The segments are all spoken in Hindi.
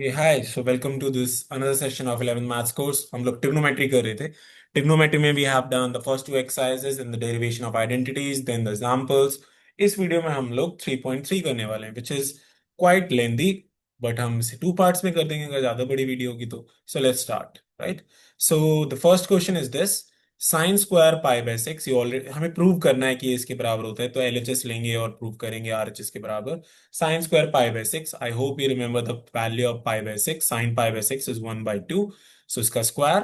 Hi so welcome to this another session of 11 maths course. हम लोग ट्रिग्नोमेट्री कर रहे थे। ट्रिग्नोमेट्री में we have done the first two exercises in the derivation of identities then the examples. इस वीडियो में हम लोग 3.3 करने वाले हैं which is quite lengthy, but हम इसे टू पार्ट्स में कर देंगे अगर ज्यादा बड़ी वीडियो होगी तो। So let's start. Right, so the first question is this: sine square pi by six. ये ऑलरेडी हमें प्रूव करना है कि ये इसके बराबर होता है, तो एलएचएस लेंगे और प्रूव करेंगे आरएचएस के बराबर। Sine square pi by 6. I hope you remember the value of pi by 6. Sine pi by 6 is 1 by 2. So इसका स्क्वायर।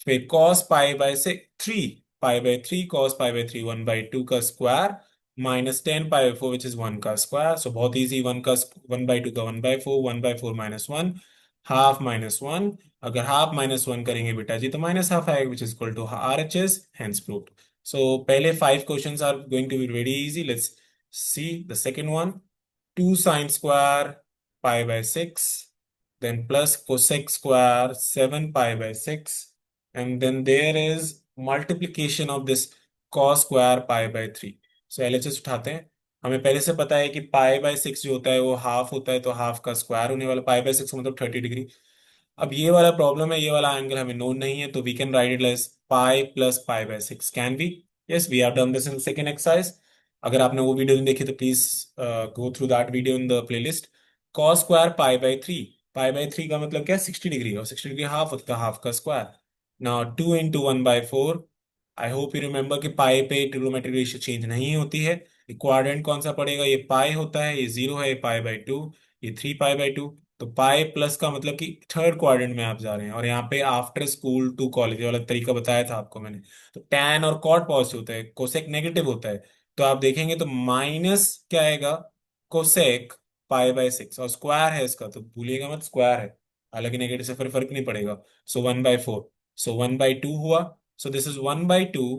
फिर cos pi by 6 3 pi by 3 cos pi by 3 1 by 2 का square minus 10 pi by 4 which is 1 का स्क्वायर। सो बहुत इजी, 1 का 1 by 2 का 1 by 4, 1 by 4 minus 1, half minus 1। अगर हाफ माइनस 1 करेंगे बेटा जी तो माइनस हाफ आएगा which is equal to RHS, hence proved. So पहले 5 questions are going to be very easy. Let's see the second one. 2 sine square pi by 6, then plus cosec square 7 pi by 6, and then there is multiplication of this cos square pi by 3. So LHS उठाते हैं। हमें पहले से पता है कि पाई बाय सिक्स जो होता है वो हाफ होता है, तो हाफ का स्क्वायर होने वाला, पाई बाय सिक्स मतलब 30 डिग्री। अब ये वाला प्रॉब्लम है, ये वाला एंगल हमें नोन नहीं है, तो we can write it as pi plus pi by six. Can be? Yes, we have done this in second exercise. अगर आपने वो वीडियो नहीं देखी तो please go through that video in the playlist. Cos square pi by three. Pi by three का मतलब क्या है? 60 डिग्री, और 60 डिग्री हाफ होता है, हाफ का square. Now 2 into 1 by 4। I hope you remember कि पाई पे ट्रिग्नोमेट्रिक रेशियो चेंज नहीं होती है। क्वाड्रेंट कौन सा पड़ेगा? ये पाई होता है, ये जीरो है, ये पाई बाय टू, ये 3 पाई बाय 2। तो पाई प्लस का मतलब कि थर्ड क्वाड्रेंट में आप जा रहे हैं, और यहाँ पे आफ्टर स्कूल टू कॉलेज वाला तरीका बताया था आपको मैंने। तो टैन और कॉट पॉजिटिव होता है, कोसेक नेगेटिव होता है। तो आप देखेंगे तो माइनस क्या आएगा? कोसेक पाई बाय सिक्स, और स्क्वायर है इसका तो भूलिएगा मत, स्क्वायर है। हालांकि नेगेटिव से फिर फर्क नहीं पड़ेगा। सो 1 by 4, सो 1 by 2 हुआ। सो this is 1 by 2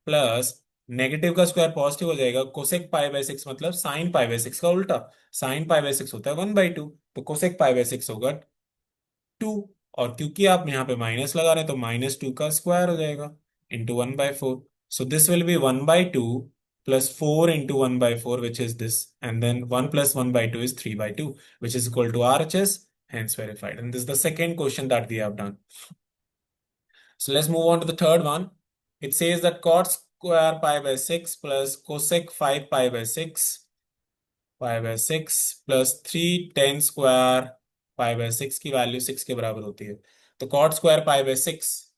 plus negative का स्क्वायर पॉजिटिव हो जाएगा, कोसेक पाई बाय सिक्स मतलब साइन पाई बाय सिक्स का उल्टा। साइन पाई बाय सिक्स होता है 1 by 2, तो कोसेक पाई बाय सिक्स होगा 2। और क्योंकि आप यहाँ पे माइनस लगा रहे हैं तो -2 का स्क्वायर हो जाएगा into 1 by 4। So this will be 1 by 2 plus 4 into 1 by 4 which is this, and then 1 + 1 by 2 is 3 by 2 which is equal to RHS, hence verified. And this is the second question that we have done. So let's move on to the third one. It says that cot square pi by 6 plus cosec 5 pi by 6 plus 3 tan square pi by six की वैल्यू 6 के बराबर होती है। तो cot square pi by six,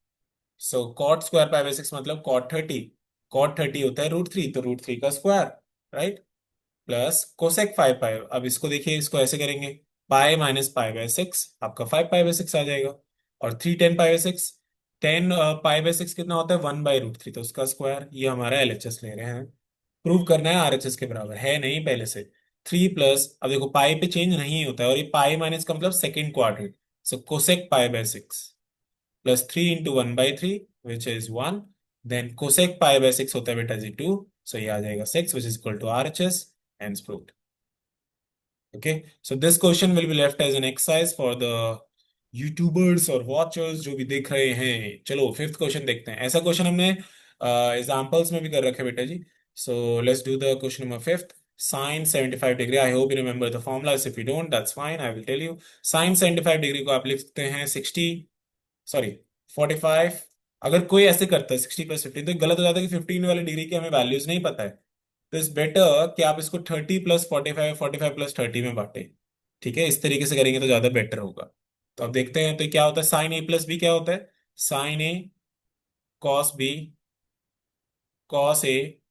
so cot square pi by six मतलब कॉट 30। कॉट 30 होता है √3, तो √3 का square, right. Plus cosec 5 pi. अब इसको देखिए, इसको ऐसे करेंगे, pi minus pi by six, आपका 5 पाई बाय 6 आ जाएगा। और 3 10 पाई बाय 6, 10 पाई बाय 6 कितना होता है? 1 by √3, तो उसका स्क्वायर। ये हमारा एलएचएस ले रहे हैं, प्रूव करना है आरएचएस के बराबर है नहीं पहले से। 3 प्लस, अब देखो पाई पे चेंज नहीं होता है, और ये पाई माइनस का मतलब second quadrant. So cosec pi by six plus 3 into 1 by 3 which is 1। Then cosec pi by six होता है बेटा जी 2, सो ये आ जाएगा 6 which is equal to RHS, hence proved. Okay, so this question will be left as an exercise for the YouTubers और वॉचर्स जो भी देख रहे हैं। चलो फिफ्थ क्वेश्चन देखते हैं। ऐसा क्वेश्चन हमने एग्जाम्पल्स में भी कर रखे बेटा जी। So let's do the question number fifth. Sine 75 degree, I hope you remember the formula, if you don't that's fine, I will tell you. Sine 75 degree को आप लिखते हैं 60, सॉरी 45। अगर कोई ऐसे करता है 60 + 15, तो गलत हो जाता है कि 15 वाली डिग्री की हमें वैल्यूज नहीं पता है। तो इट्स बेटर कि आप इसको 30 + 45, 45 + 30 में बांटे। ठीक है, इस तरीके से करेंगे तो ज्यादा बेटर होगा। तो अब देखते हैं तो क्या होता है। साइन ए प्लस बी क्या होता है? Sine A cos B, cos A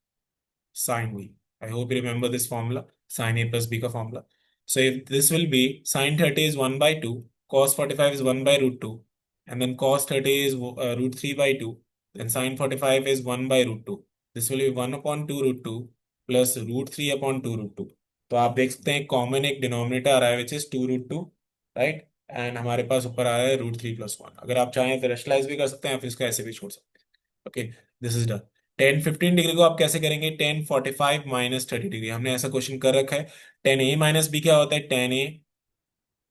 sine B. I hope you remember this formula, sine A plus B का formula. So if this will be sine 30 is 1 by 2, cos 45 is 1 by √2, and then cos 30 is √3 by 2, then sin 45 is 1 by √2. This will be 1/2 √2 plus √3/2 √2. तो आप देख सकते हैं कॉमन एक डिनोमिनेटर आ रहा है विच इज 2 √2, राइट। एंड हमारे पास ऊपर आ रहा है √3 + 1। अगर आप चाहें तो रेशनलाइज भी कर सकते हैं, फिर इसको ऐसे भी छोड़ सकते हैं। Okay, this is done. 10 15 degree को आप कैसे करेंगे? 10 45 - 30 डिग्री, हमने ऐसा क्वेश्चन कर रखा है। 10a - b क्या होता है? 10a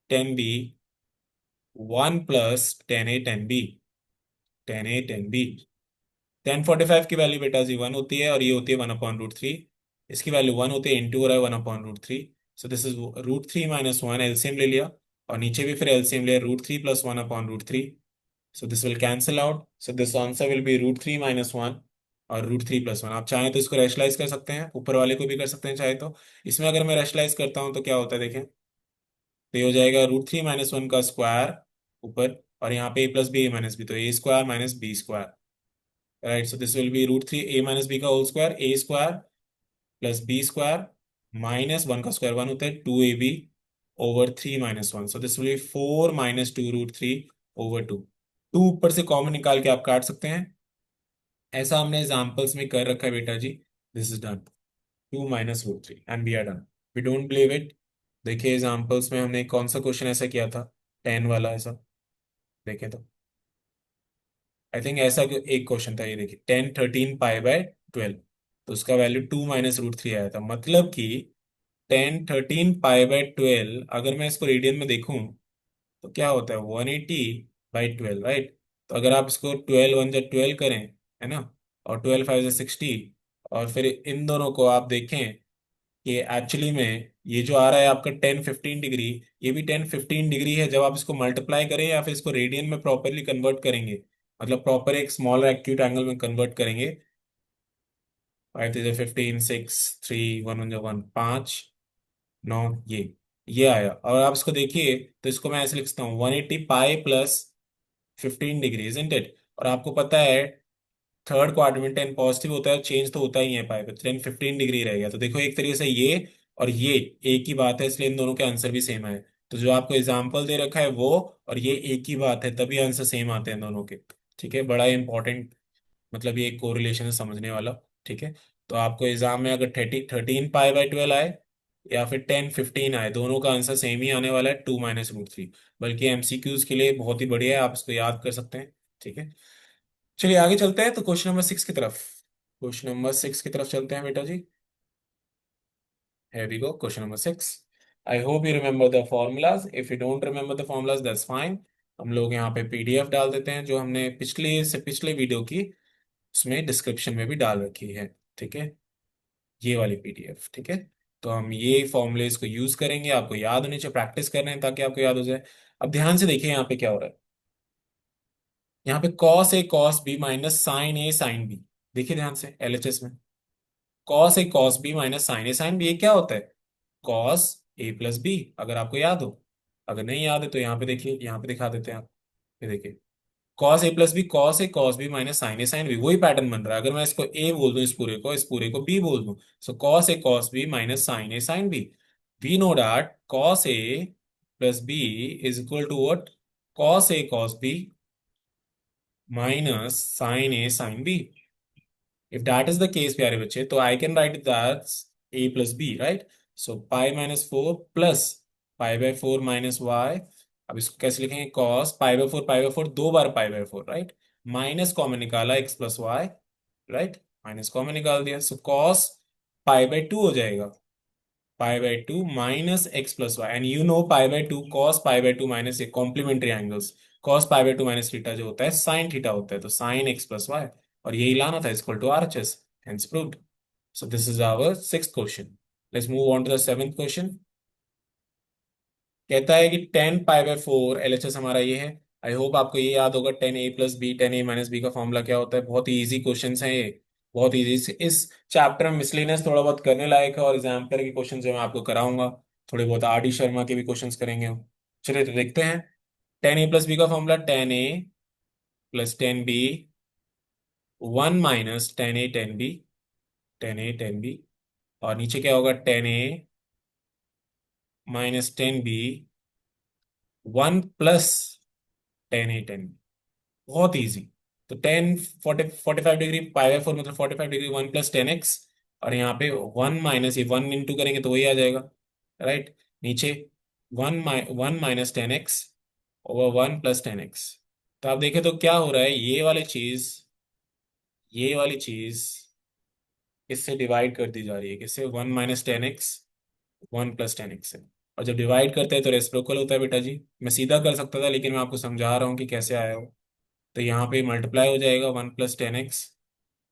10b, 1 + 10a 10b, 10a 10b। 10 45 की वैल्यू बेटा जी 1 होती है, और ये होती है 1/√3। इसकी वैल्यू 1 होती है, इंटू हो रहा है 1/√3। सो दिस इज √3 - 1, एलसीएम ले लिया, और नीचे भी फिर एलसीएम ले √3 + 1/√3. सो this will cancel out. So this answer will be √3 - 1 और √3 + 1. आप चाहें तो इसको रैशनलाइज कर सकते हैं, ऊपर वाले को भी कर सकते हैं चाहे तो. इसमें अगर मैं रैशनलाइज करता हूं तो क्या होता है देखें. तो ये हो जाएगा √3 - 1 का स्क्वायर ऊपर, और यहाँ पे a + b a - b, तो a² - b². Right, so this will be √3 a - b का होल स्क्वायर, a² + b² -1 का स्क्वायर 1 होता है, 2ab/3 - 1. So this will be 4 - 2 √3/2. 2 ऊपर से कॉमन निकाल के आप काट सकते हैं. ऐसा हमने एग्जाम्पल्स में कर रखा है बेटा जी. This is done. 2 - √3 and we are done. We don't believe it. देखिए एग्जाम्पल्स में हमने कौन सा क्वेश्चन ऐसा किया था, 10 वाला ऐसा. देखें तो आई थिंक ऐसा एक क्वेश्चन था, ये देखिए 10 13 π/12. तो उसका वैल्यू 2 - √3 आया था. मतलब कि 10 13 π/12, अगर मैं इसको रेडियन में देखूं तो क्या होता है, 180/12, राइट. तो अगर आप इसको 12 1 12 करें, है ना, और 12 5 60, और फिर इन दोनों को आप देखें कि एक्चुअली में ये जो आ रहा है आपका 10 15 डिग्री, ये भी 10 15 डिग्री है जब आप इसको मल्टीप्लाई करें या फिर इसको रेडियन में प्रॉपरली कन्वर्ट करेंगे, मतलब प्रॉपर एक स्मॉल एक्यूट एंगल में कन्वर्ट करेंगे. 5 3 15 6 3 1 1 1 5 9, ये आया. और आप इसको देखिए तो इसको मैं ऐसे लिखता हूँ 180π + 15 डिग्री, इजंट इट. और आपको पता है थर्ड क्वाड्रेंट में 10 पॉजिटिव होता है, चेंज तो होता ही है पाई पे, 10 15 डिग्री रह गया. तो देखो एक तरीके से ये और ये एक ही बात है, इसलिए इन दोनों के आंसर भी सेम है. तो जो आपको एग्जाम्पल दे रखा है वो और ये एक ही बात है, तभी आंसर सेम आते हैं दोनों के. ठीक है, बड़ा इंपॉर्टेंट, मतलब ये एक कोरिलेशन है समझने वाला. ठीक है, तो आपको एग्जाम में अगर 13 π/12 आए या फिर 10 15 आए, दोनों का आंसर सेम ही आने वाला है, 2 - √3. बल्कि एमसीक्यूज के लिए बहुत ही बढ़िया है, आप इसको याद कर सकते हैं. ठीक है, चलिए आगे चलते हैं तो क्वेश्चन नंबर 6 की तरफ. क्वेश्चन नंबर 6 की तरफ चलते हैं बेटा जी. Here we go, question number 6. I hope you remember the formulas. If you don't remember the formulas, that's fine. हम लोग यहाँ पे पीडीएफ डाल देते हैं जो हमने पिछले वीडियो की, उसमें डिस्क्रिप्शन में भी डाल रखी है. ठीक है, ये वाली पीडीएफ. ठीक है, तो हम ये फॉर्मूलेज को यूज करेंगे, आपको याद होने चाहिए, प्रैक्टिस कर रहे हैं ताकि आपको याद हो जाए. अब ध्यान से देखिए यहाँ पे क्या हो रहा है. यहाँ पे cos a cos b minus sine A sine B. देखिए ध्यान से एलएचएस में cos a cos b minus sine A sine B, ये क्या होता है, cos a + b, अगर आपको याद हो. अगर नहीं याद है तो यहाँ पे देखिए, यहाँ पे दिखा देते हैं आप. ये देखिए cos a + b cos a cos b minus sine A sine B, वही पैटर्न बन रहा है. अगर मैं इसको a बोल दूं, इस पूरे को b बोल दूं, so cos a cos b minus sine A sine B. We know that cos a + b is equal to what, cos a cos b minus sine A sine B. If that is the case प्यारे बच्चे, तो I can write that a + b, right? So π - 4 plus π/4 minus y. अब इसको कैसे लिखेंगे, cos π/4 दो बार π/4, राइट. माइनस कॉमन निकाला x + y, right, minus common निकाल दिया, सो cos π/2 हो जाएगा, π/2 minus x + y. And you know π/2 cos π/2 minus, ये complementary angles, cos π/2 minus theta जो होता है साइन थीटा होता है, तो साइन x + y, और यही लाना था, equal to RHS. Hence proved. So this is our sixth question. Let's move on to the seventh question. कहता है कि 10 π/4 LHS हमारा ये है. आई होप आपको ये याद होगा, 10a + b 10a - b का फॉर्मूला क्या होता है. बहुत ही इजी क्वेश्चन है ये, बहुत इजी. इस चैप्टर में मिसलिनियस थोड़ा बहुत करने लायक है, और एग्जाम्पल के क्वेश्चन जो मैं आपको कराऊंगा, थोड़े बहुत RD शर्मा के भी क्वेश्चंस करेंगे हम. चलिए तो देखते हैं. 10a + b का formula 10a + 10b 1 - 10a 10b, 10a 10b, और नीचे क्या होगा, 10a - 10b 1 + 10a 10b. बहुत इजी. तो 10 45 डिग्री π/4 मतलब 45 डिग्री, 1 + 10x, और यहाँ पे 1 माइनस, ये 1 इंटू करेंगे तो वही आ जाएगा, राइट. नीचे 1 - 10x ओवर 1 + 10x. तो आप देखें तो क्या हो रहा है, ये वाली चीज इससे डिवाइड कर दी जा रही है, किससे, 1 - 10x 1 + 10x है. और जब डिवाइड करते हैं तो रेसिप्रोकल होता है बेटा जी. मैं सीधा कर सकता था, लेकिन मैं आपको समझा रहा हूँ कि कैसे आया हो. तो यहाँ पे मल्टीप्लाई हो जाएगा 1 + 10x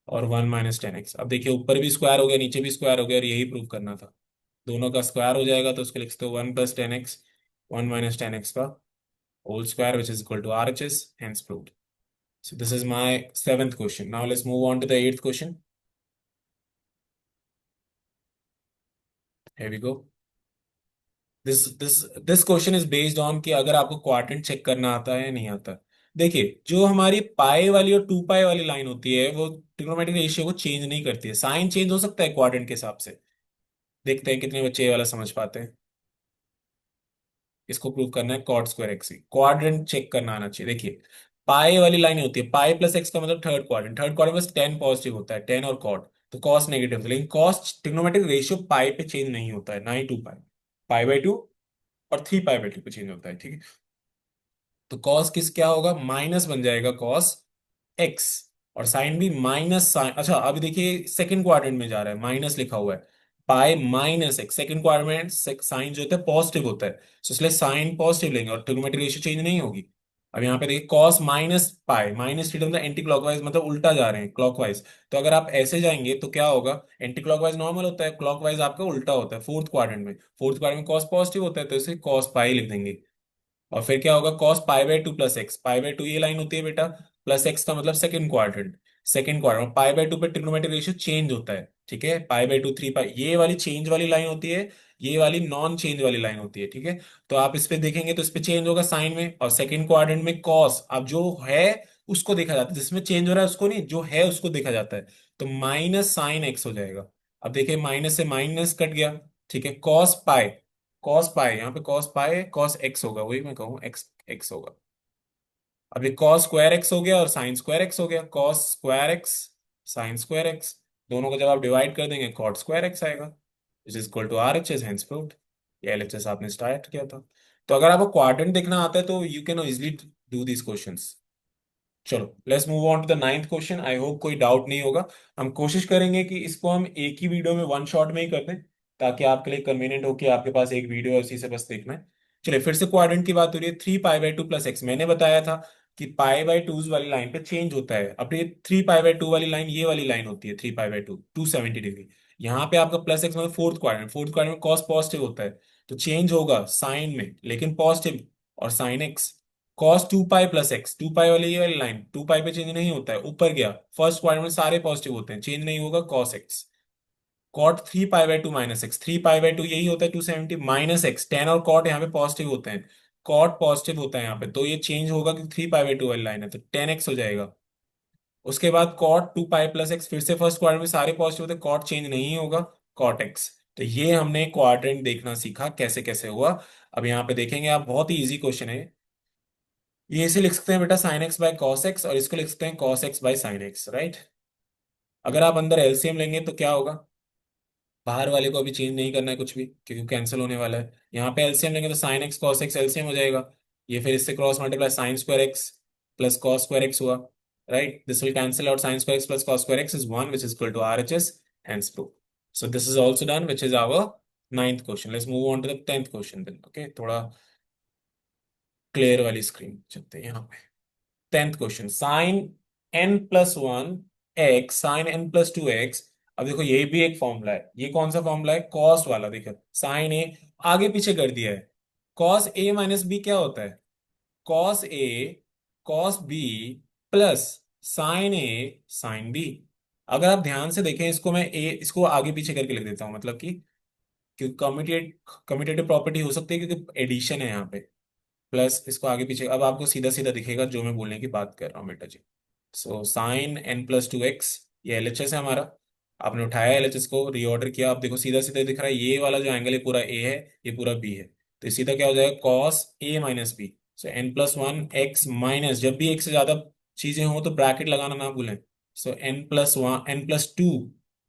और 1 - 10x. अब देखिए ऊपर भी स्क्वायर हो गया, नीचे भी स्क्वायर हो गया, और यही प्रूव करना था. दोनों का स्क्वायर हो जाएगा तो उसको लिखते हो 1 + 10x 1 minus 10x का whole square, which is equal to RHS, hence proved. So this is my seventh question. Now let's move on to the eighth question. Here we go. This question is based on कि अगर आपको क्वाड्रेंट चेक करना आता है या नहीं आता। देखिए, जो हमारी पाई वाली और टू पाई वाली लाइन होती है वो ट्रिग्नोमेट्रिक रेशियो को चेंज नहीं करती है। साइन चेंज हो सकता है क्वाड्रेंट के हिसाब से। देखते हैं कितने बच्चे ये वाला समझ पाते हैं। इसको प्रूव करना है cot square x. Quadrant check करना आना चाहिए। देखिए, पाई वाली लाइन होती है, पाई प्लस एक्स का मतलब थर्ड क्वाड्रेंट। थर्ड क्वाड्रेंट में 10 पॉजिटिव होता है, 10 और कॉट, तो कॉस नेगेटिव। लेकिन कॉस ट्रिग्नोमेट्रिक रेशियो पाई पे चेंज नहीं होता है, ना ही two pi. Pi by two और थ्री पाई बाई टू पे चेंज होता है, ठीक है। तो कॉस किस क्या होगा, माइनस बन जाएगा कॉस एक्स। और साइन भी माइनस साइन, अच्छा अभी देखिए सेकंड क्वाड्रेंट में जा रहा है, माइनस लिखा हुआ है। Pi minus x, second quadrant sine जो होता है पॉजिटिव होता है, तो इसलिए साइन पॉजिटिव लेंगे और ट्रिग्नोमेट्रिक रेशियो चेंज नहीं होगी। अब यहाँ पे देखिए cos minus pi, minus theta मतलब एंटी क्लॉकवाइज, मतलब उल्टा जा रहे हैं क्लॉकवाइज। तो अगर आप ऐसे जाएंगे तो क्या होगा, एंटी क्लॉकवाइज नॉर्मल होता है, क्लॉकवाइज आपका उल्टा होता है। फोर्थ क्वाड्रेंट में, फोर्थ क्वाड्रेंट में कॉस पॉजिटिव होता है, तो इसे कॉस पाई लिख देंगे। और फिर क्या होगा, cos pi by two plus x. Pi by to ये लाइन होती है बेटा, प्लस एक्स का मतलब second quadrant. Second quadrant pi by two पे ट्रिग्नोमेट्रिक रेशियो चेंज होता है, ठीक है। पाई बाई टू थ्री पाई, ये वाली चेंज वाली लाइन होती है, ये वाली नॉन चेंज वाली लाइन होती है, ठीक है। तो आप इस पे देखेंगे तो इस पे चेंज होगा साइन में, और सेकंड क्वाड्रेंट में कॉस, अब जो है उसको देखा जाता है, जिसमें चेंज हो रहा है उसको नहीं, जो है उसको देखा जाता है। तो माइनस साइन एक्स हो जाएगा। अब देखिए माइनस से माइनस कट गया, ठीक है। कॉस पाई, कॉस पाई यहाँ पे कॉस पाई कॉस एक्स होगा, वही मैं कहूँ एक्स एक्स होगा। अभी कॉस स्क्वायर एक्स हो गया और साइन स्क्वायर एक्स हो गया, cos square x sign square x. दोनों को जब आप डिवाइड कर देंगे कॉट स्क्वायर एक्स आएगा, which is equal to R H S, hence proved. ये एलएचएस आपने स्टार्ट किया था। तो अगर आपको क्वाड्रेंट देखना आता है तो you can easily do these questions. चलो let's move on to the ninth question. I hope कोई डाउट नहीं होगा। हम कोशिश करेंगे कि इसको हम एक ही वीडियो में वन शॉट में ही कर दें, ताकि आपके लिए कन्वीनियंट हो कि आपके पास एक वीडियो है उसी से बस देखना है। चलिए फिर से क्वाड्रेंट की बात हो रही है। Three pi by two plus x, मैंने बताया था कि पाई बाई टू वाली लाइन पे चेंज होता है। अब ये थ्री पाई बाई टू वाली लाइन, ये वाली लाइन होती है three pi by to, 270 degree. यहाँ पे आपका प्लस एक्स मतलब फोर्थ क्वाड्रेंट, फोर्थ क्वाड्रेंट में कॉस पॉजिटिव होता है, तो चेंज होगा साइन में लेकिन पॉजिटिव, और sine x. Cos two pi plus x, two pi वाली ये वाली लाइन टू पाई पे चेंज नहीं होता है, ऊपर गया, फर्स्ट क्वाड्रेंट में सारे पॉजिटिव होते हैं, चेंज नहीं होगा, cos x. Cot three pi by two minus x, three pi by two यही होता है 270 माइनस एक्स, टेन और कॉट यहाँ पे पॉजिटिव होते हैं, कॉट पॉजिटिव होता है यहाँ पे, तो ये चेंज होगा कि थ्री पाई बाई टू वाली लाइन है तो 10x हो जाएगा। उसके बाद cot two pi plus x, फिर से फर्स्ट क्वाड्रेंट में सारे पॉजिटिव होते हैं, कॉट चेंज नहीं होगा, कॉट एक्स। तो ये हमने क्वाड्रेंट देखना सीखा कैसे कैसे हुआ। अब यहाँ पे देखेंगे आप, बहुत ही इजी क्वेश्चन है। ये इसे लिख सकते हैं बेटा sine x by cos x, और इसको लिख सकते हैं cos x by sine x, right. अगर आप अंदर एलसीएम लेंगे तो क्या होगा, बाहर वाले को अभी चेंज नहीं करना है कुछ भी क्योंकि कैंसिल होने वाला है। यहाँ पे एलसीएम लेंगे तो sine x cos x LCM हो जाएगा। ये फिर इससे cross multiply, sine square x plus cos square x हुआ, right. This will cancel out, sine square x plus cos square x is one, which is equal to R H S, hence prove. So this is also done, which is our ninth question. Let's move on to the 10th question then. Okay, थोड़ा क्लियर वाली स्क्रीन चलते हैं यहाँ पे। 10th question, sine n plus one x sine n plus two x. अब देखो ये भी एक फॉर्मूला है, ये कौन सा फॉर्मूला है, कॉस वाला। देखो साइन ए आगे पीछे कर दिया है, कॉस ए माइनस बी क्या होता है, cos A cos B plus sign A sine B. अगर आप ध्यान से देखें इसको, मैं ए इसको आगे पीछे करके लिख देता हूं, मतलब कि कम्यूटेटिव प्रॉपर्टी हो सकती है क्योंकि एडिशन है यहाँ पे। प्लस इसको आगे पीछे, अब आपको सीधा सीधा दिखेगा जो मैं बोलने की बात कर रहा हूँ बेटा जी। So sine n plus two x, ये एलएचएस है हमारा। आपने उठाया एलएचएस को, रीऑर्डर किया, आप देखो सीधा सीधा दिख रहा है, ये वाला जो एंगल है पूरा ए है, ये पूरा बी है। तो सीधा क्या हो जाएगा, cos A minus B. So n plus one x minus, जब भी एक से ज्यादा चीजें हो तो ब्रैकेट लगाना ना भूलें। So n plus one n plus two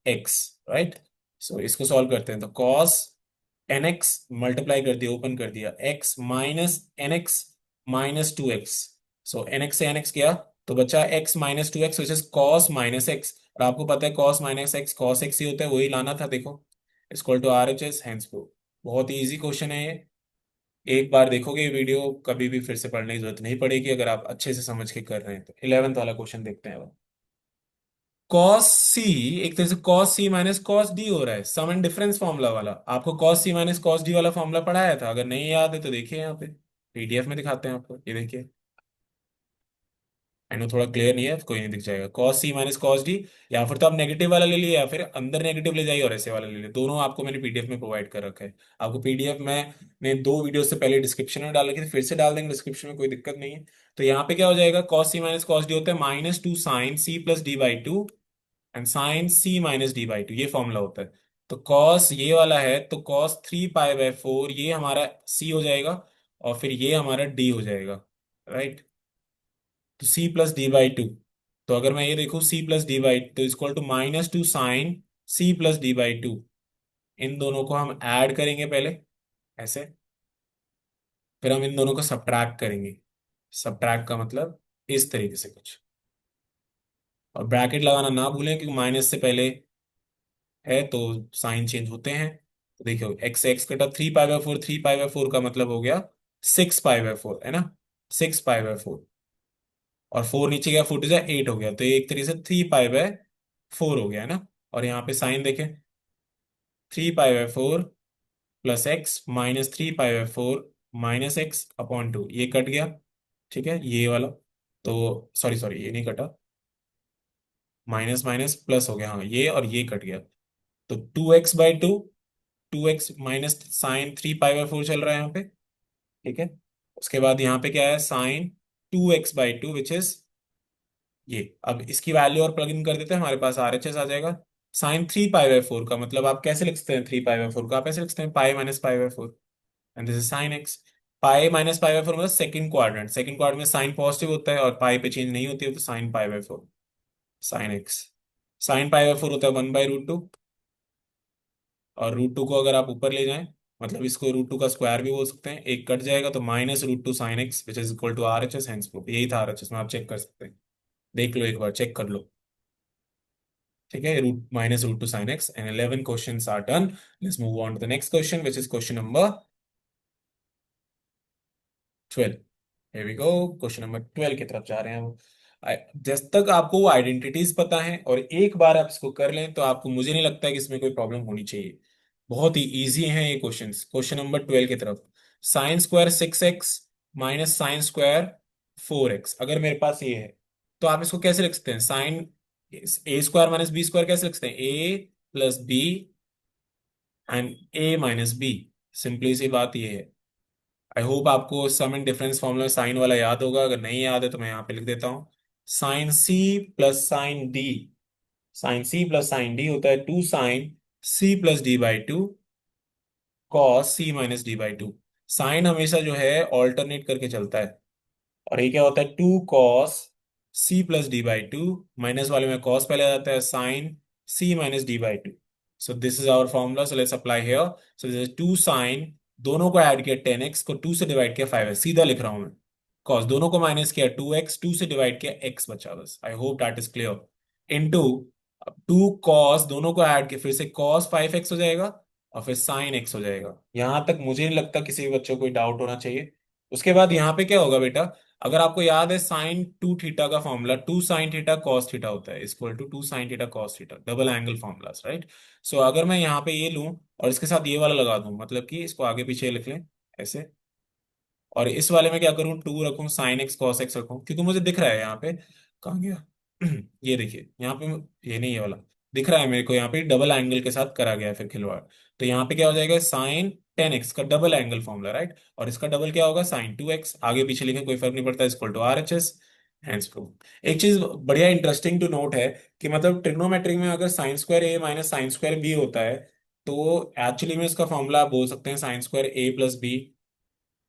x, right. So इसको सॉल्व करते हैं तो कॉस एन एक्स मल्टीप्लाई कर दिया, ओपन कर दिया, x minus n x minus two x. So n x से एन एक्स किया तो बचा x minus two x, which is cos minus x. और आपको पता है cos minus x cos x ही होता है, वही लाना था। देखो equal to R H S, hence prove. बहुत ही इजी क्वेश्चन है ये। एक बार देखोगे ये वीडियो कभी भी फिर से पढ़ने की जरूरत नहीं पड़ेगी, अगर आप अच्छे से समझ के कर रहे हैं तो। 11th वाला क्वेश्चन देखते हैं अब। कॉस सी, एक तरह से कॉस सी माइनस कॉस डी हो रहा है, सम एंड डिफरेंस फॉर्मूला वाला। आपको कॉस सी माइनस कॉस डी वाला फॉर्मूला पढ़ाया था, अगर नहीं याद है तो देखिए यहाँ पे पीडीएफ में दिखाते हैं आपको, ये देखिए। आई नो थोड़ा क्लियर नहीं है तो कोई नहीं, दिख जाएगा कॉस सी माइनस कॉस डी। या फिर तो आप नेगेटिव वाला ले लिए या फिर अंदर नेगेटिव ले जाइए और ऐसे वाला ले लिए, दोनों आपको मैंने पीडीएफ में प्रोवाइड कर रखा है। आपको पीडीएफ में ने 2 वीडियो से पहले डिस्क्रिप्शन में डाल रखी थी, फिर से डाल देंगे डिस्क्रिप्शन में, कोई दिक्कत नहीं है। तो यहाँ पे क्या हो जाएगा, कॉस सी माइनस कॉस डी होता है -2 sin c + d/2 and sin c - d/2, ये फॉर्मूला होता है। तो कॉस ये वाला है तो cos 3 π/4 ये हमारा c हो जाएगा, और फिर ये हमारा d हो जाएगा, राइट। तो c + d/2, तो अगर मैं ये देखूं c + d/2 तो equal to -2 sin c + d/2। इन दोनों को हम ऐड करेंगे पहले, ऐसे। फिर हम इन दोनों को सब्ट्रैक्ट करेंगे। सब्ट्रैक्ट का मतलब इस तरीके से कुछ, और ब्रैकेट लगाना ना भूलें क्योंकि माइनस से पहले है तो साइन चेंज होते हैं। तो देखो एक्स एक्स कटा 3 π/4, 3 π/4 का मतलब हो गया 6 π/4, है ना। 6 π/4, और 4 नीचे गया, 4 to 8 हो गया, तो ये एक तरीके से 3 π/4 हो गया, है ना। और यहाँ पे साइन देखें, 3 π/4 प्लस एक्स -3 π/4 -x/2, ये कट गया। ठीक है, ये वाला। तो सॉरी सॉरी, ये नहीं कटा, माइनस माइनस प्लस हो गया, हाँ ये और ये कट गया। तो 2x/2, 2x माइनस sin 3 π/4 चल रहा है यहाँ पे। ठीक है, उसके बाद यहाँ पे क्या है, sin 2x/2 विच इज ये। अब इसकी वैल्यू और प्लग इन कर देते हैं, हमारे पास RHS आ जाएगा। sin 3 π/4 का मतलब आप कैसे लिख सकते हैं, 3 π/4 का आप ऐसे लिख सकते हैं pi minus π/4, and this is sine x. Pi minus π/4 मतलब सेकंड क्वाड्रेंट, सेकंड क्वाड्रेंट में साइन पॉजिटिव होता है और पाई पे चेंज नहीं होती है, तो साइन π/4, साइन एक्स। sin π/4 होता है 1/√2, और √2 को अगर आप ऊपर ले जाएं, मतलब इसको √2 का स्क्वायर भी बोल सकते हैं, एक कट जाएगा तो -√2 sin x which is equal to RHS, hence proof. यही था RHS में, आप चेक कर सकते हैं, देख लो एक बार, चेक कर लो। ठीक है, root -√2 sin x, and 11 questions are done. Let's move on to the next question which is question number 12। Here we go, question number 12 की तरफ जा रहे हैं हम। जब तक आपको वो आइडेंटिटीज पता है और एक बार आप इसको कर लें तो आपको, मुझे नहीं लगता है कि इसमें कोई प्रॉब्लम होनी चाहिए। बहुत ही इजी है ये क्वेश्चंस। क्वेश्चन नंबर 12 की तरफ, sin2 6x -sin2 4x, अगर मेरे पास ये है तो आप इसको कैसे लिख सकते हैं, साइन a² - b² कैसे लिख सकते हैं, a + b and a - b। Simply सी बात ये है। आई होप आपको sum and difference formula sine वाला याद होगा, अगर नहीं याद है तो मैं यहाँ पे लिख देता हूँ। sin c + sin d, sin c + sin d होता है 2 sin c + d/2 cos c - d/2। Sign हमेशा जो है ऑल्टरनेट करके चलता है, और ये क्या होता है, 2 cos c + d/2, माइनस वाले में cos पहले आ जाता है, sin c - d/2। So this is our formula, so let's apply here. So this is 2 sin, दोनों को ऐड किया 10x को 2 से डिवाइड किया 5x, सीधा लिख रहा हूं मैं। cos दोनों को माइनस किया 2x, 2 से डिवाइड किया x बचा, बस। I hope that is clear. Into 2 cos, दोनों को ऐड किया फिर से cos 5x हो जाएगा, और फिर sin x हो जाएगा। यहां तक मुझे नहीं लगता किसी भी बच्चों को कोई डाउट होना चाहिए। उसके बाद यहाँ पे क्या होगा बेटा, अगर आपको याद है sin 2 थीटा का फॉर्मूला 2 sin θ cos θ होता है, equal to 2 sin θ cos θ, double angle formulas, right. So अगर मैं यहाँ पे ये लूं और इसके साथ ये वाला लगा दूं, मतलब कि इसको आगे पीछे लिख लें ऐसे, और इस वाले में क्या करूं, 2 रखूं sin x cos x रखूं, क्योंकि मुझे दिख रहा है यहाँ पे, कहाँ गया ये देखिए यहाँ पे, ये नहीं, ये वाला दिख रहा है मेरे को, यहाँ पे डबल एंगल के साथ करा गया है फिर खिलवाड़। तो यहाँ पे क्या हो जाएगा, sin 10x का डबल एंगल फॉर्मूला, राइट, और इसका डबल क्या होगा, sin 2x, आगे पीछे लिखे कोई फर्क नहीं पड़ता, equal to RHS, hence proof. एक चीज बढ़िया इंटरेस्टिंग टू नोट है कि मतलब ट्रिग्नोमेट्री में अगर sin2a - sin2b होता है, तो एक्चुअली में इसका फॉर्मूला आप बोल सकते हैं sin2a + b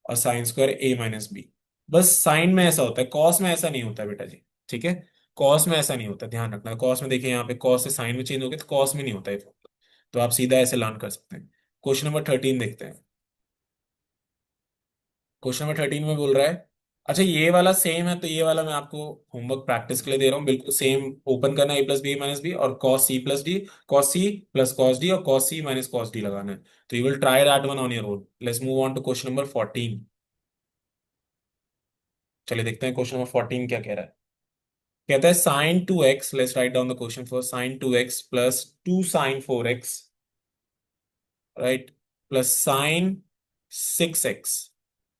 और sin2a - b। बस साइन में ऐसा होता है, कॉस में ऐसा नहीं होता बेटा जी। ठीक है, कॉस में ऐसा नहीं होता, ध्यान रखना। कॉस में देखिए यहाँ पे कॉस से साइन में चेंज हो गया, तो कॉस में नहीं होता है फॉर्मूला। तो आप सीधा ऐसे लर्न कर सकते हैं। क्वेश्चन नंबर 13 देखते हैं। क्वेश्चन नंबर 13 में बोल रहा है, अच्छा ये वाला सेम है तो ये वाला मैं आपको होमवर्क प्रैक्टिस के लिए दे रहा हूँ, बिल्कुल सेम। ओपन करना a + b - b और cos c + d, cos c + cos d और cos c - cos d लगाना है। तो you will try that one on your own. Let's move on to question number 14। चलिए देखते हैं क्वेश्चन नंबर 14 क्या कह रहा है। कहता है sine 2x, let's write down the question for sine 2x plus 2 sin 4x, right, plus sine 6x,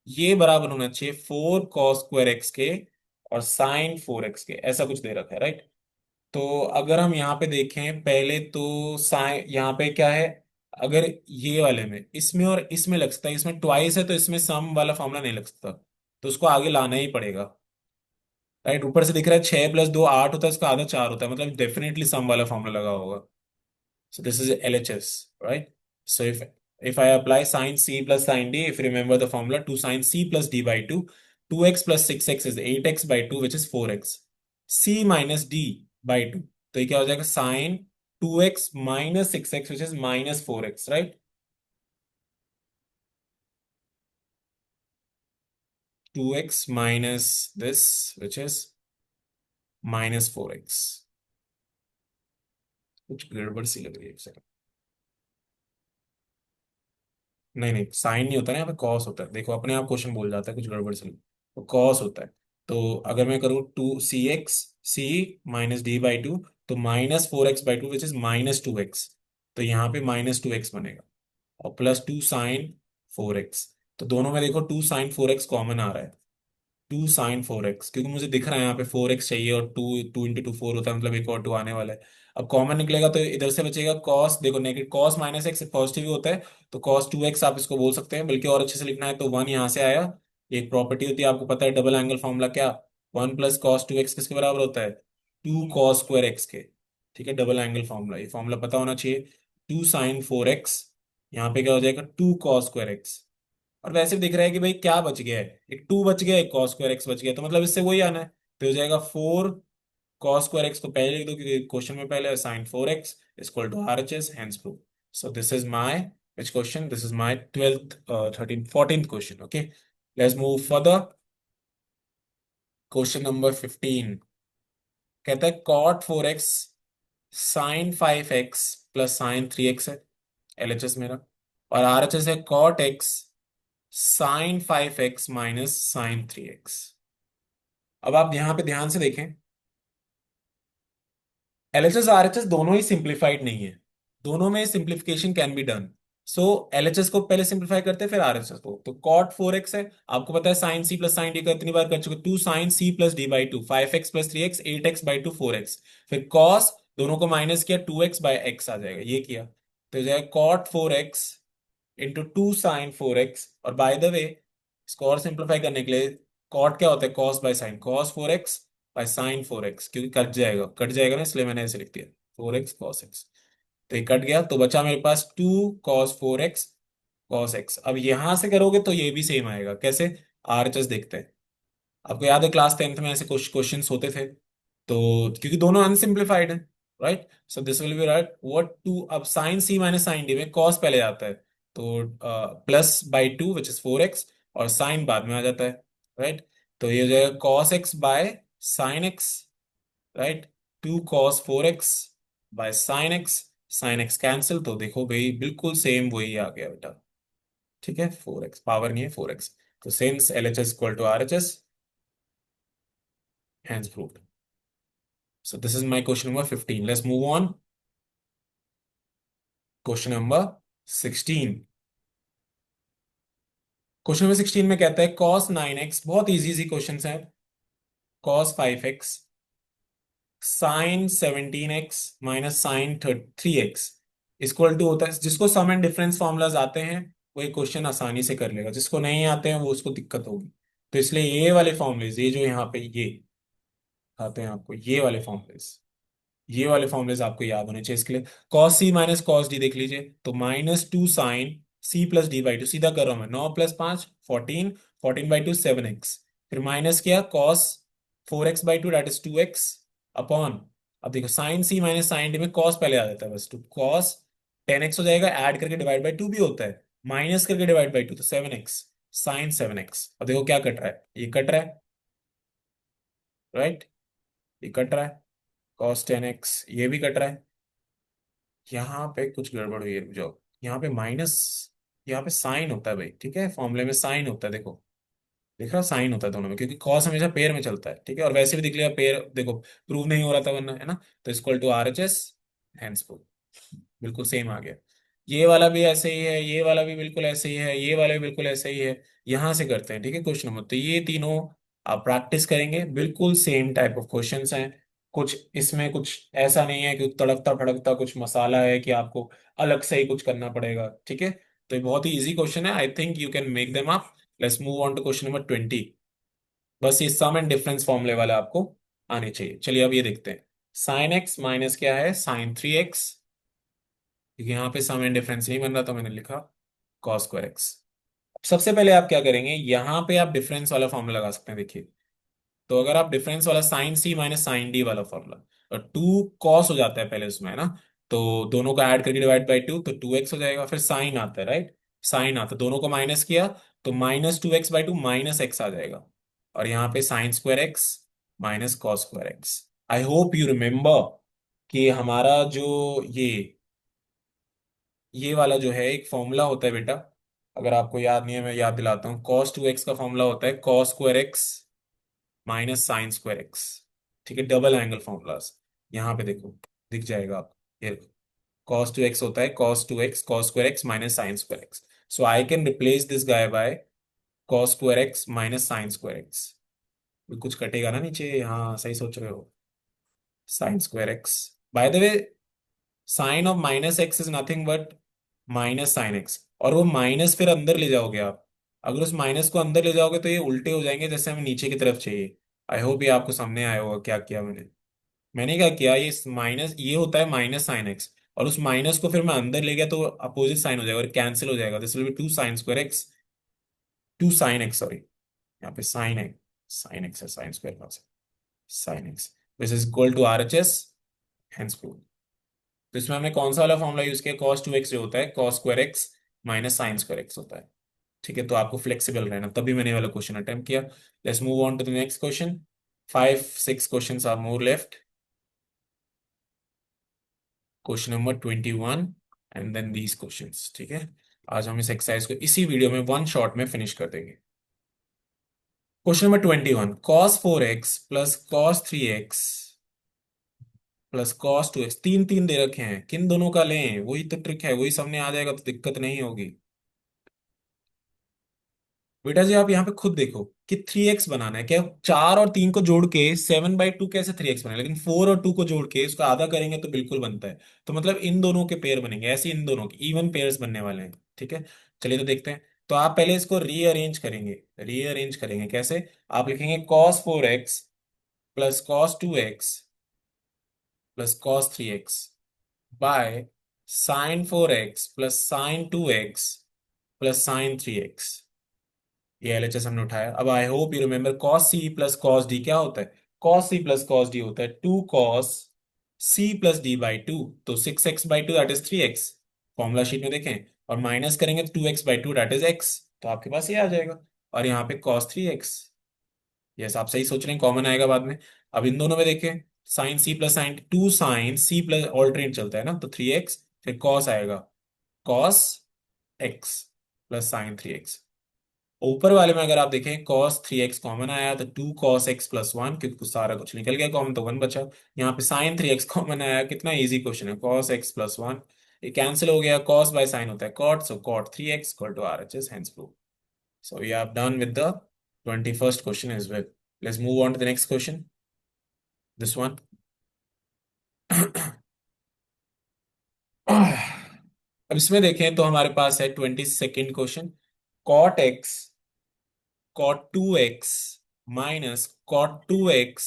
ये बराबर होना चाहिए 4 cos² x के और sin 4x के, ऐसा कुछ दे रखा है, राइट। तो अगर हम यहाँ पे देखें पहले तो साइन यहाँ पे क्या है, अगर ये वाले में इसमें और इसमें लग सकता है, इसमें ट्वाइस है तो इसमें सम वाला फॉर्मूला नहीं लग सकता, तो उसको आगे लाना ही पड़ेगा, राइट। ऊपर से दिख रहा है 6 + 2 8 होता है, इसका आधा 4 होता है, मतलब डेफिनेटली सम वाला फॉर्मूला लगा होगा। So this is LHS, right? So if I apply sin C plus sin D, if you remember the formula, 2 sin C plus D by 2, 2x plus 6x is 8x by 2, which is 4x. C minus D by 2. तो ये क्या हो जाएगा, sin 2x minus 6x, which is minus 4x, right? 2x minus this, which is minus 4x. कुछ गड़बड़ सी लग रही है, एक second. नहीं नहीं, साइन नहीं होता ना, यहाँ पे कॉस होता है, देखो अपने आप क्वेश्चन बोल जाता है कुछ गड़बड़ से, तो कॉस होता है। तो अगर मैं करूँ 2 cx c minus D by 2, तो -4x/2 विच इज -2x, तो यहाँ पे -2x बनेगा, और +2 sin 4x, तो दोनों में देखो 2 sin 4x कॉमन आ रहा है, 2 sin 4x, क्योंकि मुझे दिख रहा है यहाँ पे 4x चाहिए और 2 × 2 4 होता है, मतलब एक और 2 आने वाला है। अब कॉमन निकलेगा तो इधर से बचेगा कॉस, देखो नेगेटिव कॉस -x पॉजिटिव ही होता है, तो cos 2x आप इसको बोल सकते हैं, बल्कि और अच्छे से लिखना है तो 1 यहाँ से आया। एक प्रॉपर्टी होती है आपको पता है, डबल एंगल फॉर्मूला क्या, 1 + cos 2x किसके बराबर होता है, 2 cos² x के, ठीक है, डबल एंगल फॉर्मूला, ये फॉर्मूला पता होना चाहिए। 2 sin 4x, यहाँ पे क्या हो जाएगा 2 cos²x, और वैसे भी दिख रहा है कि भाई क्या बच गया है, एक 2 बच गया, एक cos²x बच गया, तो मतलब इससे वही आना है, तो हो जाएगा 4 cos²x को पहले लिख दो क्योंकि क्वेश्चन में पहले sin 4x equal to RHS, hence proof. So this is my which question? This is my 12th, 13th, 14th question. Okay, let's move further. Question number 15 कहता है cot 4x sin 5x plus sin 3x है, LHS मेरा, और RHS है cot x sin 5x minus sin 3x। अब आप यहां पे ध्यान से देखें, एलएचएस आरएचएस दोनों ही सिंप्लीफाइड नहीं है, दोनों में simplification can be done. So LHS को पहले सिंप्लीफाई करते हैं फिर आरएचएस को, तो कॉट 4x है, आपको पता है sine C plus sine D का इतनी बार कर चुके, 2 sin C + D/2, 5x + 3x 8x/2 4x, फिर कॉस दोनों को माइनस किया 2x/x आ जाएगा, ये किया तो हो जाएगा cot 4x into 2 sin 4x, और बाय द वे इसको और सिंप्लीफाई करने के लिए कॉट क्या होता है, cos by sine, cos 4x/sin 4x, क्योंकि कट जाएगा ना, इसलिए मैंने ऐसे लिख दिया 4x cos x, तो ये कट गया, तो बचा मेरे पास 2 cos 4x cos x। अब यहां से करोगे तो ये भी सेम आएगा, कैसे, आरएचएस देखते हैं। आपको याद है क्लास 10th में ऐसे कुछ क्वेश्चंस होते थे, तो क्योंकि दोनों अनसिम्प्लीफाइड है, right, so this will be right what to, अब sine C minus sine D में कॉस पहले आता है, तो +/2 विच इज 4x, और साइन बाद में आ जाता है, राइट, तो ये हो जाएगा cos x/sin x, right, 2 cos 4x/sin x, sine x cancel, तो देखो भाई बिल्कुल सेम वही आ गया बेटा, ठीक है, 4x पावर नहीं है 4x, तो same LHS equal to RHS, hence proved. So this is my question number 15. Let's move on. Question number 16. Question number 16 में कहता है cos 9x, बहुत इजी इजी क्वेश्चन है, cos 5x sin 17x minus sine 3x equal to होता है, जिसको सम एंड डिफरेंस फॉर्मूलाज आते हैं वो ये क्वेश्चन आसानी से कर लेगा, जिसको नहीं आते हैं वो उसको दिक्कत होगी, तो इसलिए ये वाले फॉर्मूलेज, ये जो यहाँ पे ये आते हैं आपको, ये वाले फॉर्मूलेज आपको याद होने चाहिए, इसके लिए cos c minus cos d देख लीजिए, तो -2 sin C + D/2, सीधा कर रहा हूं मैं, 9 + 5 14, 14/2 7x, फिर माइनस किया cos 4x/2 that is 2x upon, अब देखो sign C minus sine D में cos पहले आ जाता है बस, तो cos 10x हो जाएगा, ऐड करके डिवाइड बाई 2 भी होता है, माइनस करके डिवाइड बाई 2, तो 7x साइन 7x, अब देखो क्या कट रहा है, ये कट रहा है, राइट, ये कट रहा है, cos 10x ये भी कट रहा है, यहाँ पे कुछ गड़बड़ हुई है, जो यहाँ पे माइनस, यहाँ पे साइन होता है भाई, ठीक है, फॉर्मूले में साइन होता है देखो, देख रहा, साइन होता है दोनों में, क्योंकि कॉस हमेशा पेयर में चलता है, ठीक है। और वैसे भी दिख लिया पेयर, देखो प्रूव नहीं हो रहा था वरना, है ना। तो equal to R H S, hence prove, बिल्कुल सेम आ गया। ये वाला भी ऐसे ही है, ये वाला भी बिल्कुल ऐसे ही है, ये वाला भी बिल्कुल ऐसे ही है। यहां से करते हैं, ठीक है, क्वेश्चन नंबर। तो ये तीनों आप प्रैक्टिस करेंगे, बिल्कुल सेम टाइप ऑफ क्वेश्चंस हैं। कुछ इसमें कुछ ऐसा नहीं है कि तड़कता भड़कता कुछ मसाला है कि आपको अलग से ही कुछ करना पड़ेगा, ठीक है। तो ये बहुत ही इजी क्वेश्चन है, I think you can make them up. Let's move on to question number 20। बस ये सम एंड डिफरेंस फॉर्मूले वाला आपको आने चाहिए। चलिए अब ये देखते हैं। साइन एक्स माइनस क्या है, साइन 3x, क्योंकि यहाँ पे सम एंड डिफरेंस नहीं बन रहा तो मैंने लिखा कॉस स्क्वायर एक्स। सबसे पहले आप क्या करेंगे, यहाँ पे आप डिफरेंस वाला फॉर्मूला लगा सकते हैं, देखिए। तो अगर आप डिफरेंस वाला sign C minus sine D वाला फॉर्मूला, और टू कॉस हो जाता है पहले उसमें, है ना। तो दोनों को ऐड करके डिवाइड बाई टू, तो 2x हो जाएगा। फिर साइन आता है, राइट, साइन आता है, दोनों को माइनस किया तो माइनस 2x/2 माइनस एक्स आ जाएगा। और यहाँ पे sign square x minus cos square x. I hope you remember कि हमारा जो ये वाला जो है एक फॉर्मूला होता है बेटा, अगर आपको याद नहीं है मैं याद दिलाता हूँ। cos 2x का फॉर्मूला होता है cos square x minus sine square x, ठीक है, डबल एंगल फॉर्मूलाज। यहाँ पे देखो, दिख जाएगा आपको, ये cos 2x होता है cos square x minus sine square x. So I can replace this guy by cos square x minus sine square x. कुछ कटेगा ना नीचे, हाँ सही सोच रहे हो, sine square x. By the way, sine of minus x is nothing but minus sine x, और वो माइनस फिर अंदर ले जाओगे आप। अगर उस माइनस को अंदर ले जाओगे तो ये उल्टे हो जाएंगे, जैसे हमें नीचे की तरफ चाहिए। आई होप ये आपको सामने आया होगा क्या किया मैंने। मैंने क्या किया, ये माइनस, ये होता है माइनस साइन एक्स, और उस माइनस को फिर मैं अंदर ले गया तो अपोजिट साइन हो जाएगा और कैंसिल हो जाएगा। दिस विल बी 2 sin square x, 2 sin x, sorry, यहाँ पे साइन एक्स है, साइन स्क्वायर का sine x, this is equal to R H S, hence prove. तो इसमें हमने कौन सा वाला फॉर्मूला यूज किया, cos 2x जो होता है cos square x minus sine square x होता है, ठीक है। तो आपको फ्लेक्सिबल रहना, तभी मैंने ये वाला क्वेश्चन अटेम्प्ट किया। Let's move on to the next question. 5 6 questions are more left. Question number 21 and then these questions, ठीक है। आज हम इस एक्सरसाइज को इसी वीडियो में वन शॉट में फिनिश कर देंगे। Question number 21, cos 4x plus cos 3x plus cos 2x, तीन तीन दे रखे हैं, किन दोनों का लें, वही तो ट्रिक है, वही सामने आ जाएगा तो दिक्कत नहीं होगी। बेटा जी आप यहाँ पे खुद देखो कि 3x बनाना है क्या, 4 और 3 को जोड़ के 7/2 कैसे 3x बने, लेकिन 4 और 2 को जोड़ के उसका आधा करेंगे तो बिल्कुल बनता है। तो मतलब इन दोनों के पेयर बनेंगे, ऐसे इन दोनों के इवन पेयर्स बनने वाले हैं, ठीक है। चलिए तो देखते हैं। तो आप पहले इसको रीअरेंज करेंगे कैसे। आप लिखेंगे cos 4x plus cos 2x plus cos 3x by sin 4x plus sin 2x plus sin 3x। ये एलएचएस हमने उठाया। अब I hope you remember cos C plus cos D क्या होता है, cos C plus cos D होता है 2 cos C+d/2। तो 6x/2 that is 3x, formula sheet में देखें, और माइनस करेंगे तो 2x/2 दैट इज x। तो आपके पास ये आ जाएगा, और यहाँ पे cos 3x। यस आप सही सोच रहे हैं, कॉमन आएगा बाद में। अब इन दोनों में देखें, sine C plus sine 2 sin C plus alternate चलता है ना, तो 3x, फिर कॉस आएगा cos x plus sin 3x। ऊपर वाले में अगर आप देखें cos 3x कॉमन आया तो 2 cos x+1, क्योंकि सारा कुछ निकल गया कॉमन तो 1 बचा। यहाँ पे sin 3x कॉमन आया, कितना इजी क्वेश्चन है, cos x+1, ये कैंसिल हो गया, cos बाय sin होता है cot, so cot 3x equal to RHS, hence proof। So we have done with the 21st question as well. Let's move on to the next question, this one। अब इसमें देखें तो हमारे पास है 22nd question, cot x cot 2x minus cot 2x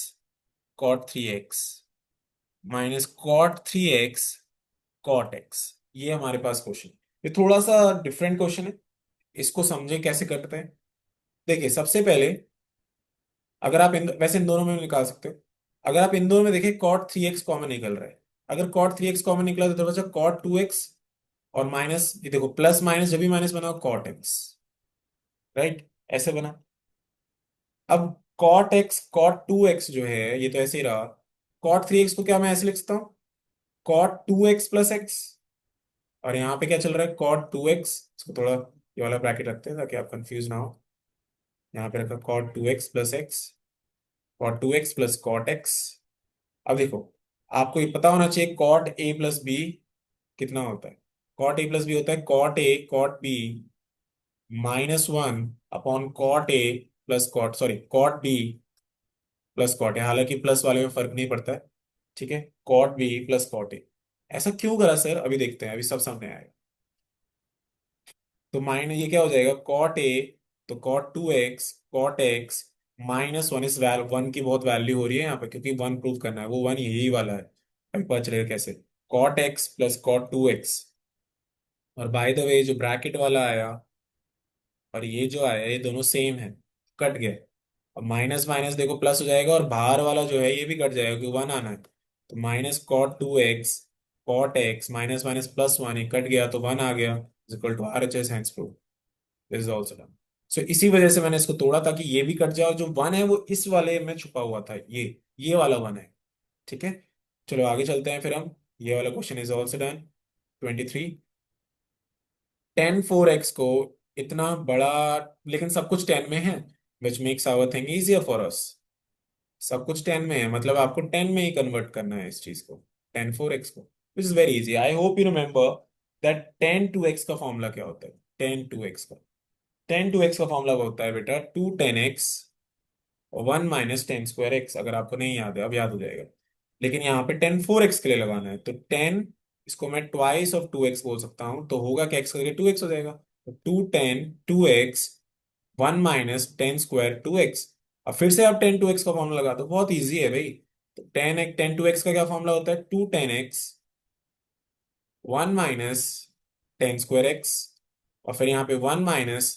cot 3x minus cot 3x cot x। ये हमारे पास क्वेश्चन, ये थोड़ा सा डिफरेंट क्वेश्चन है, इसको समझे कैसे करते हैं। देखिए सबसे पहले, अगर आप वैसे इन दोनों में भी निकाल सकते हो। अगर आप इन दोनों में देखिए cot 3x कॉमन निकल रहा है, अगर cot 3x कॉमन निकला तो बचा cot 2x, और माइनस ये देखो प्लस माइनस जब भी माइनस बना cot x, राइट, ऐसे बना। अब cot 2x जो है ये तो ऐसे ही रहा, cot 3x को क्या मैं ऐसे लिख सकता हूँ, cot 2x+x। और यहाँ पे क्या चल रहा है cot 2x, इसको थोड़ा ये वाला ब्रैकेट रखते हैं ताकि आप कंफ्यूज ना हो, यहाँ पे रखा cot 2x plus x, cot 2x plus cot x. अब देखो, आपको ये पता होना चाहिए कॉट ए प्लस बी कितना होता है। कॉट ए प्लस बी होता है cot A cot B -1 upon cot A plus cot, sorry cot B plus cot A, हालांकि प्लस वाले में फर्क नहीं पड़ता है। ठीक है, cot B plus cot A. ऐसा क्यों करा सर, अभी देखते हैं, अभी सब सामने आएगा। तो माइनस ये क्या हो जाएगा, कॉट ए, तो कॉट 2x कॉट एक्स -1, इस वैल वन की बहुत वैल्यू हो रही है यहाँ पे, क्योंकि वन प्रूव करना है, वो वन यही वाला है। अभी पता चलेगा कैसे। Cot x plus cot 2x, और बाय द वे जो ब्रैकेट वाला आया और ये जो आया ये दोनों सेम है, कट गए। अब माइनस माइनस देखो प्लस हो जाएगा, और बाहर वाला जो है ये भी कट जाएगा क्योंकि वन आना है। तो -cot 2x cot x minus minus +1, ये कट गया तो वन आ गया, is equal to R H S, hence prove this is also done. So इसी वजह से मैंने इसको तोड़ा ताकि ये भी कट जाए, और जो वन है वो इस वाले में छुपा हुआ था, ये वाला वन है। ठीक है, चलो आगे चलते हैं फिर हम। ये वाला question is also done. 23, tan 4x को इतना बड़ा, लेकिन सब कुछ 10 में है, which makes our thing easier for us. सब कुछ 10 में है, मतलब आपको 10 में ही कन्वर्ट करना है इस चीज को, tan 4x को, which is very easy. I hope you remember that tan 2x का फॉर्मूला क्या होता है। tan 2x का, tan 2x का फॉर्मूला होता है बेटा 2 tan x और 1 - tan2x। अगर आपको नहीं याद है अब याद हो जाएगा, लेकिन यहाँ पे tan 4x के लिए लगाना है, तो 10, इसको मैं ट्वाइस ऑफ 2x बोल सकता हूँ, तो होगा क्या, x करके 2x हो जाएगा। तो 2 tan 2x 1 - tan2 2x। अब फिर से आप tan 2x का फॉर्मूला लगा दो, बहुत ईजी है भाई। तो tan 2x का क्या फॉर्मूला होता है, 2 tan x 1 - tan2 x, और फिर यहाँ पे 1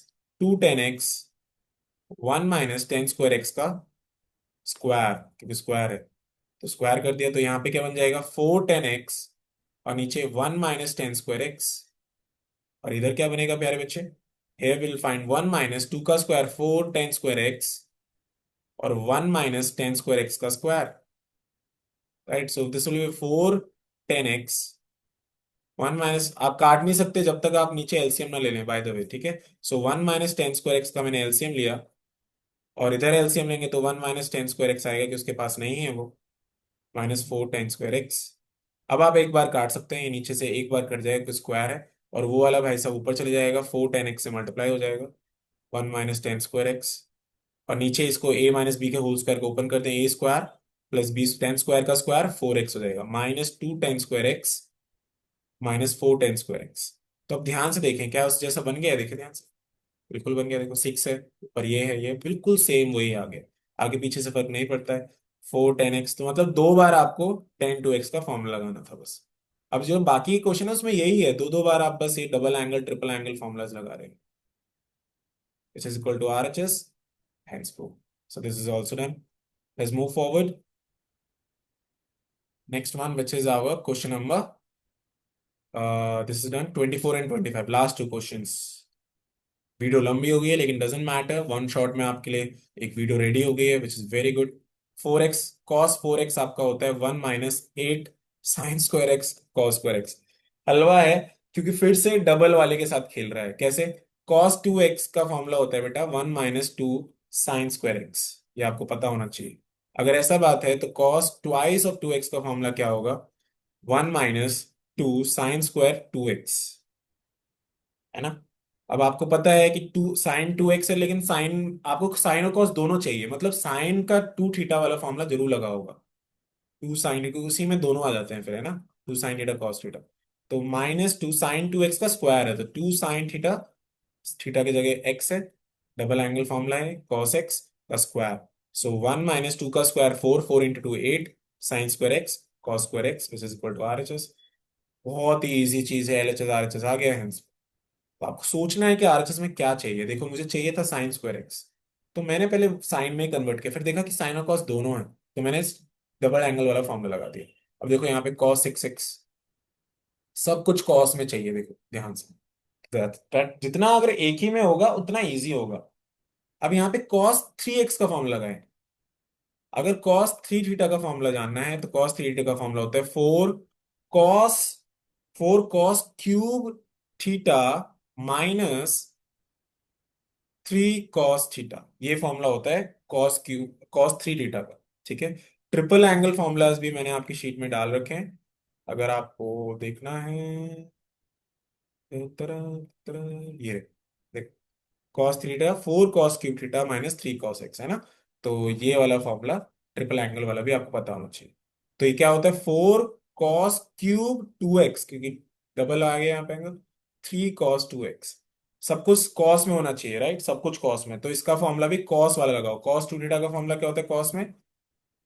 - 2 tan x 1 - tan2 x का स्क्वायर, क्योंकि स्क्वायर है। तो स्क्वायर कर दिया तो यहाँ पे क्या बन जाएगा, 4 tan x, और नीचे 1 - tan2 x, और इधर क्या बनेगा प्यारे बच्चे, here विल फाइंड 1 - 2 का स्क्वायर 4 tan2 x, और 1 - tan2 x का square, right. So this will be 4 tan x, 1 - आप काट नहीं सकते जब तक आप नीचे एलसीएम ना ले लें, बाय द वे, ठीक है। सो 1 - tan2 x का मैंने एलसीएम लिया, और इधर एलसीएम लेंगे तो 1 - tan2 x आएगा, कि उसके पास नहीं है वो, -4 tan2 x। अब आप एक बार काट सकते हैं, ये नीचे से एक बार कट जाएगा, स्क्वायर है, और वो वाला भाई साहब ऊपर चले जाएगा, 4 tan x से मल्टीप्लाई हो जाएगा, 1 - tan2 x। और नीचे इसको a - b के होल स्क्वायर को ओपन करते हैं, a² प्लस b tan² का स्क्वायर 4x हो जाएगा, -2 tan2 x -4 tan2 x। तो अब ध्यान से देखें क्या उस जैसा बन गया है, देखिए ध्यान से, बिल्कुल बन गया, देखो 6 है, पर ये है, ये बिल्कुल सेम वही आ गया, आगे पीछे से फर्क नहीं पड़ता है। 4 tan x, तो मतलब दो बार आपको tan 2x का फॉर्मूला लगाना था बस। अब जो बाकी क्वेश्चन है उसमें यही है, दो दो बार आप बस ये double angle triple angle formulas लगा रहे हैं, which is equal to RHS, hence proof. So this is also done. Let's move forward. Next one, which is our question number. This is done. 24 and 25. Last two questions. Video लंबी हो गई है लेकिन डजेंट मैटर, वन शॉट में आपके लिए एक वीडियो रेडी हो गई है, which is very good. 4x cos 4x आपका होता है 1 - 8 sin2 x cos2 x। हलवा है, क्योंकि फिर से डबल वाले के साथ खेल रहा है, कैसे, cos 2x का फॉर्मूला होता है बेटा 1 - 2 sin2 x, ये आपको पता होना चाहिए। अगर ऐसा बात है तो cos ट्वाइस ऑफ 2x का फॉर्मूला क्या होगा, 1 - 2 sin2 2x, है ना। अब आपको पता है कि 2 sin 2x है, लेकिन साइन आपको साइन और कॉस दोनों चाहिए, मतलब साइन का 2 थीटा वाला फॉर्मूला जरूर लगा होगा। 2 sin, क्योंकि उसी में दोनों आ जाते हैं फिर, है ना, 2 sin थीटा cos थीटा। तो -2 sin 2x का स्क्वायर है, तो 2 sin थीटा, थीटा की जगह x है, डबल एंगल फॉर्मूला है cos x का स्क्वायर। सो 1 - 2 का square 4, 4 × 2 8 sin2 x cos2 x, which is equal to RHS। बहुत ही इजी चीज है, LHS RHS आ गया है। तो आपको सोचना है कि आरएचएस में क्या चाहिए। देखो मुझे चाहिए था sin2 x, तो मैंने पहले साइन में कन्वर्ट किया, फिर देखा कि साइन और कॉस दोनों है, तो मैंने डबल एंगल वाला फॉर्मूला लगा दिया। अब देखो यहाँ पे cos 6x, सब कुछ कॉस में चाहिए, देखो ध्यान से। जितना अगर एक ही में होगा उतना इजी होगा। अब यहाँ पे cos 3x का फॉर्मूला लगाएं। अगर cos 3 थीटा का फॉर्मूला जानना है तो cos 3 थीटा का फॉर्मूला होता है cos 4 cos³ theta minus 3 cos theta, ये फॉर्मूला होता है cos 3 थीटा का। ठीक है, ट्रिपल एंगल फॉर्मूलाज भी मैंने आपकी शीट में डाल रखे हैं, अगर आपको देखना है। तरह तरह ये देख, cos 3 theta 4 cos3 theta minus 3 cos x, है ना। तो ये वाला फॉर्मूला ट्रिपल एंगल वाला भी आपको पता होना चाहिए। तो ये क्या होता है, 4 cos3 2x, क्योंकि डबल आ गया यहाँ पे एंगल, 3 cos 2x। सब कुछ कॉस में होना चाहिए, राइट, सब कुछ कॉस में, तो इसका फॉर्मूला भी कॉस वाला लगाओ। cos 2 थीटा का फॉर्मूला क्या होता है कॉस में,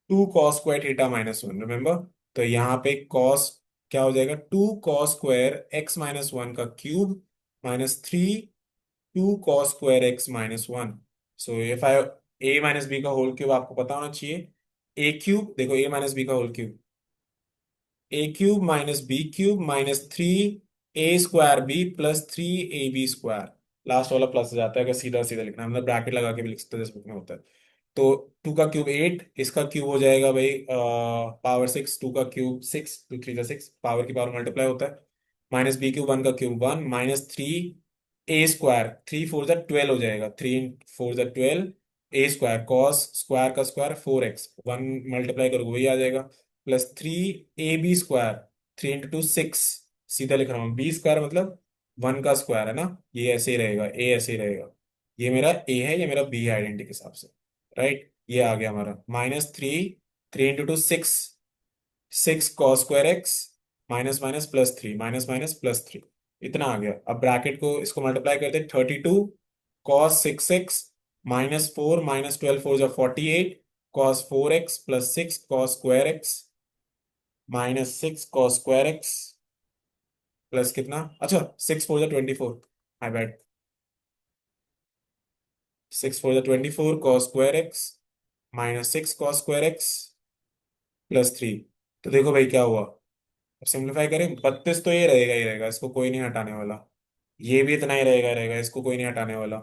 2 cos² थीटा माइनस 1, रिमेंबर। तो यहाँ पे कॉस क्या हो जाएगा, 2 cos² x माइनस 1 का cube minus 2 cos² x minus 1। So if I, a minus B का होल क्यूब आपको पता होना चाहिए, ए क्यूब, देखो a माइनस बी का whole cube, A cube minus B cube minus 3 a² b plus 3 ab²। Last वाला प्लस हो जाता है, अगर सीधा सीधा लिखना है, मतलब ब्रैकेट लगा के भी लिख सकते हैं, जैसे बुक में होता है। तो 2 का क्यूब 8, इसका क्यूब हो जाएगा भाई पावर 6, 2 का क्यूब 6, 2 3 जा 6, पावर की पावर मल्टीप्लाई होता है, माइनस बी क्यूब 1 का क्यूब 1 माइनस 3 a² 3 4 जा 12 हो जाएगा, 3 4 जा 12 a² कॉस स्क्वायर का स्क्वायर 4x, 1 मल्टीप्लाई करोगे वही आ जाएगा, प्लस 3 ab², 3 × 2 6, सीधा लिख रहा हूँ, b² मतलब 1 का स्क्वायर, है ना। ये ऐसे ही रहेगा, a ऐसे ही रहेगा, ये मेरा a है, ये मेरा b है आइडेंटिटी के हिसाब से, राइट। ये आ गया हमारा minus 3, 3 × 2 6, 6 cos² x minus minus plus 3 minus minus plus 3, इतना आ गया। अब ब्रैकेट को इसको मल्टीप्लाई करते, 32 cos 6x माइनस 4 माइनस 12 4 जा 48 cos 4x plus 6 cos² x minus 6 cos² x plus कितना, अच्छा 6 4 जा 24, माय बैड, 6 4 जा 24 cos² x minus 6 cos² x plus 3। तो देखो भाई क्या हुआ, अब सिंप्लीफाई करें, 32 तो ये रहेगा ही रहेगा, इसको कोई नहीं हटाने वाला, ये भी इतना ही रहेगा रहेगा, इसको कोई नहीं हटाने वाला।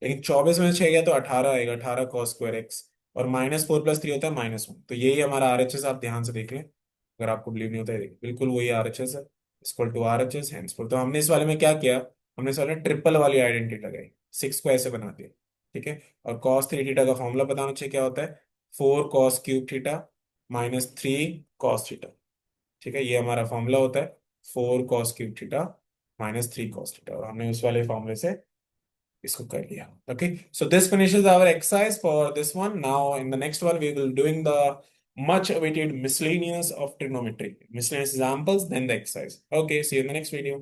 लेकिन 24 में 6 गया तो 18 आएगा, 18 cos² x, और -4 + 3 होता है -1, तो यही हमारा RHS, आप ध्यान से देख लें, अगर आपको बिलीव नहीं होता है, देखिए बिल्कुल वही RHS है, इक्वल टू RHS हैंसफुल। तो हमने इस वाले में क्या किया, हमने इस वाले में ट्रिपल वाली आइडेंटिटी लगाई, 6 को ऐसे बना दिया, ठीक है। और cos 3 थीटा का फॉर्मूला बताना चाहिए क्या होता है, 4 cos³ theta minus 3 cos theta, ठीक है, ये हमारा फॉर्मूला होता है, 4 cos³ theta minus 3 cos theta, और हमने उस वाले फॉर्मूले से इसको कर लिया। Okay, so this finishes our exercise for this one. Now in the next one we will doing the much awaited miscellaneous of trigonometry, miscellaneous examples, then the exercise. Okay, see you in the next video.